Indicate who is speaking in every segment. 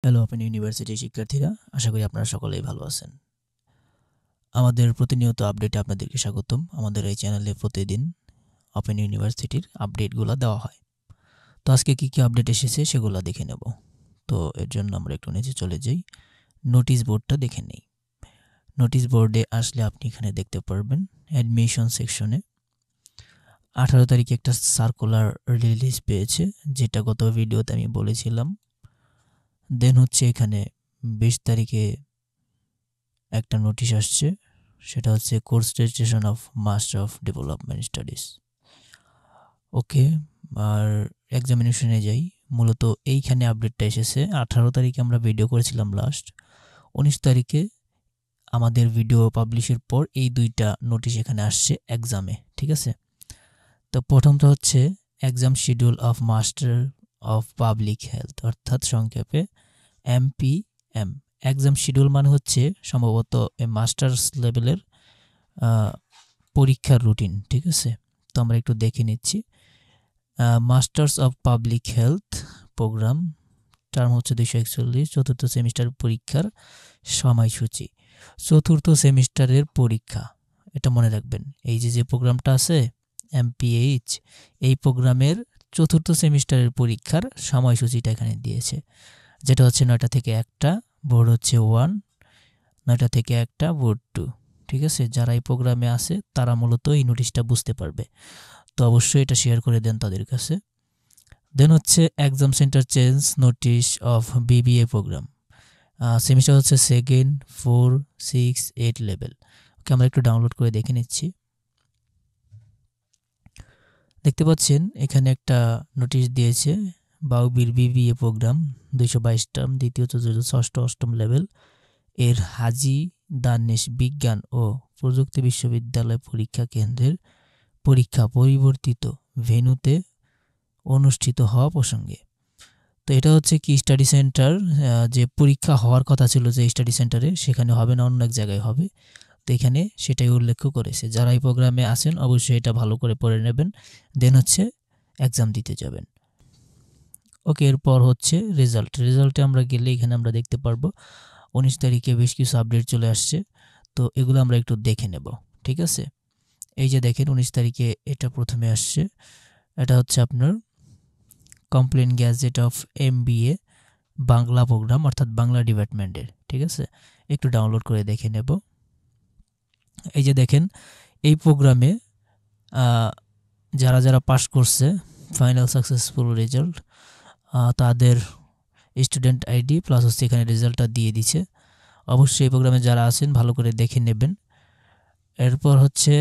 Speaker 1: Hello open university শিক্ষার্থীরা, আশা করি আপনারা সকলেই ভালো আছেন। আমাদের প্রতিনিয়ত আপডেটে আপনাদেরকে স্বাগতম। আমাদের এই চ্যানেলে প্রতিদিন ওপেন ইউনিভার্সিটির আপডেটগুলো দেওয়া হয়। তো আজকে কী আপডেট এসেছে সেগুলো দেখে নেব। তো এর জন্য আমরা একটু নিচে চলে যাই, নোটিশ বোর্ডটা দেখে নেই। নোটিশ বোর্ডে আসলে আপনি এখানে দেখতে পারবেন অ্যাডমিশন সেকশনে 18 তারিখে একটা সার্কুলার রিলিজ পেয়েছে, যেটা গত ভিডিওতে আমি বলেছিলাম। দেন হচ্ছে এখানে 20 তারিখে একটা নোটিশ আসছে, সেটা হচ্ছে course registration of master of development studies. Okay, আর এক্সামিনেশনে যাই। মূলত এইখানে আপডেটটা এসেছে 18 তারিখে আমরা ভিডিও করেছিলাম লাস্ট। 19 তারিখে আমাদের ভিডিও পাবলিশের পর এই দুইটা নোটিশ এখানে আসছে এক্সামে, ঠিক আছে। তো প্রথমটা হচ্ছে exam schedule of master of public health, অর্থাৎ সংক্ষেপে MPM। এক্সাম শিডিউল মানে হচ্ছে সম্ভবত মাস্টার্স লেভেলের পরীক্ষার রুটিন, ঠিক আছে। তো আমরা একটু দেখে নিচ্ছি। Masters of public health programme term হচ্ছে 241, চতুর্থ সেমিস্টার পরীক্ষার সময়সূচি। চতুর্থ সেমিস্টারের পরীক্ষা, এটা মনে রাখবেন। এই যে প্রোগ্রামটা আছে MPH, এই প্রোগ্রামের চতুর্থ সেমিস্টারের পরীক্ষার সময়সূচিটা এখানে দিয়েছে, যেটা হচ্ছে 9টা থেকে 1টা, বোর্ড হচ্ছে 1, 9টা থেকে 1টা, বোর্ড 2, ঠিক আছে। যারা এই প্রোগ্রামে আছে তারা মূলত এই নোটিশটা বুঝতে পারবে, তো অবশ্যই এটা শেয়ার করে দেন তাদের কাছে। দেন হচ্ছে exam centre change notice of BBA programme, semester হচ্ছে 2nd, 4, 6, 8 লেভেল। ওকে, আমরা একটু ডাউনলোড করে দেখে নিচ্ছি। দেখতে পাচ্ছেন এখানে একটা নোটিশ দিয়েছে, বাউবির BBA প্রোগ্রাম 222 টার্ম, দ্বিতীয়, চতুর্থ, ষষ্ঠ, অষ্টম লেভেল এর হাজী দানেশ বিজ্ঞান ও প্রযুক্তি বিশ্ববিদ্যালয় পরীক্ষা কেন্দ্রের পরীক্ষা পরিবর্তিত ভেন্যুতে অনুষ্ঠিত হওয়া প্রসঙ্গে। তো এটা হচ্ছে কি স্টাডি সেন্টার, যে পরীক্ষা হওয়ার কথা ছিল যে স্টাডি সেন্টারে, সেখানে হবে না, অন্য এক জায়গায় হবে। তো এখানে সেটাই উল্লেখ করেছে। যারা এই প্রোগ্রামে আছেন অবশ্যই এটা ভালো করে পড়ে নেবেন, দেন হচ্ছে এক্সাম দিতে যাবেন। ওকে, এরপর হচ্ছে রেজাল্টে আমরা গেলে এখানে আমরা দেখতে পারবো 19 তারিখে বেশ কিছু আপডেট চলে আসছে। তো এগুলো আমরা একটু দেখে নেব, ঠিক আছে। এই যে দেখেন 19 তারিখে এটা প্রথমে আসছে, এটা হচ্ছে আপনার complain gazette of MBA Bangla programme, অর্থাৎ বাংলা ডিপার্টমেন্টের, ঠিক আছে। একটু ডাউনলোড করে দেখে নেব। এই যে দেখেন এই প্রোগ্রামে যারা যারা পাস করছে ফাইনাল সাকসেসফুল রেজাল্ট, তাদের স্টুডেন্ট ID প্লাস হচ্ছে এখানে রেজাল্টটা দিয়ে দিচ্ছে। অবশ্যই এই প্রোগ্রামে যারা আছেন ভালো করে দেখে নেবেন। এরপর হচ্ছে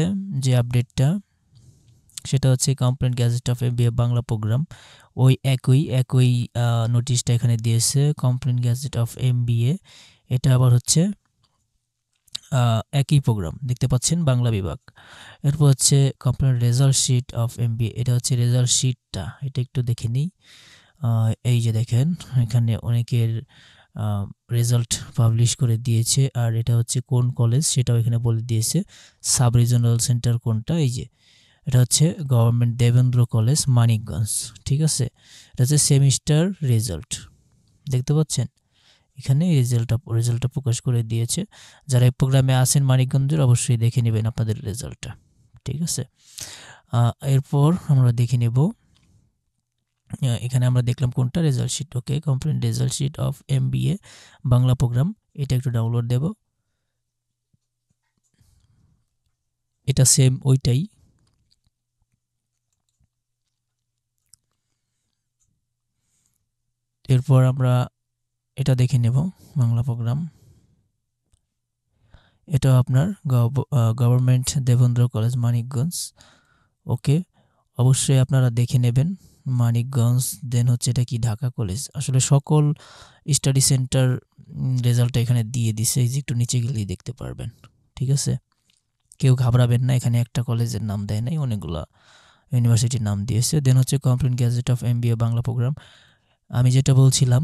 Speaker 1: যে আপডেটটা, সেটা হচ্ছে complain gazette of MBA Bangla programme, ওই একই নোটিশটা এখানে দিয়েছে, কমপ্লেন গ্যাজেট অফ MBA। এটা আবার হচ্ছে একই প্রোগ্রাম, দেখতে পাচ্ছেন, বাংলা বিভাগ। এরপর হচ্ছে complain result sheet of MBA, এটা হচ্ছে রেজাল্ট শিটটা, এটা একটু দেখে নিই। এই যে দেখেন এখানে অনেকের রেজাল্ট পাবলিশ করে দিয়েছে, আর এটা হচ্ছে কোন কলেজ সেটাও এখানে বলে দিয়েছে, সাব রিজনাল সেন্টার কোনটা। এই যে এটা হচ্ছে গভর্নমেন্ট দেবেন্দ্র কলেজ মানিকগঞ্জ, ঠিক আছে। এটা হচ্ছে সেমিস্টার রেজাল্ট, দেখতে পাচ্ছেন এখানে রেজাল্টটা প্রকাশ করে দিয়েছে। যারা এই প্রোগ্রামে আছেন মানিকগঞ্জের অবশ্যই দেখে নেবেন আপনাদের রেজাল্টটা, ঠিক আছে। এরপর আমরা দেখে নেব, এখানে আমরা দেখলাম কোনটা, result sheet. Okay, complain result sheet of MBA Bangla programme, এটা একটু ডাউনলোড দেব। এটা সেম ওইটাই। এরপর আমরা এটা দেখে নেব, বাংলা প্রোগ্রাম, এটা আপনার গভর্নমেন্ট দেবেন্দ্র কলেজ মানিকগঞ্জ। ওকে, অবশ্যই আপনারা দেখে নেবেন মানিকগঞ্জ। দেন হচ্ছে এটা কি ঢাকা কলেজ। আসলে সকল স্টাডি সেন্টার রেজাল্টটা এখানে দিয়ে দিছে, এই যে একটু নিচে গেলেই দেখতে পারবেন, ঠিক আছে। কেউ ঘাবড়াবেন না, এখানে একটা কলেজের নাম দেয় নাই, অনেকগুলো ইউনিভার্সিটির নাম দিয়েছে। দেন হচ্ছে complain gazette of MBA Bangla programme, আমি যেটা বলছিলাম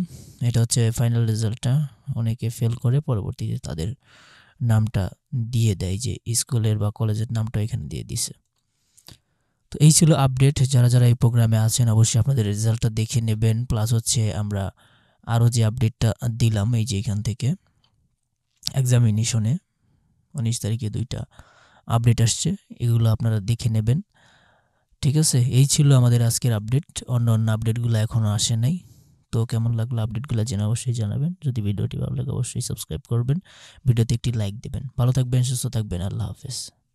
Speaker 1: এটা হচ্ছে ফাইনাল রেজাল্টটা। অনেকে ফেল করে পরবর্তীতে তাদের নামটা দিয়ে দেয়, যে স্কুলের বা কলেজের নামটা এখানে দিয়ে দিছে। তো এই ছিল আপডেট। যারা যারা এই প্রোগ্রামে আছেন অবশ্যই আপনাদের রেজাল্টটা দেখে নেবেন, প্লাস হচ্ছে আমরা আরও যে আপডেটটা দিলাম এই যে এখান থেকে এক্সামিনেশনে 19 তারিখে 2টা আপডেট আসছে, এগুলো আপনারা দেখে নেবেন। ঠিক আছে, এই ছিল আমাদের আজকের আপডেট। অন্য অন্য আপডেটগুলো এখনও আসে নাই। তো কেমন লাগলো আপডেটগুলো জেনে অবশ্যই জানাবেন। যদি ভিডিওটি ভালো লাগে অবশ্যই সাবস্ক্রাইব করবেন, ভিডিওতে একটি লাইক দেবেন। ভালো থাকবেন, সুস্থ থাকবেন, আল্লাহ হাফেজ।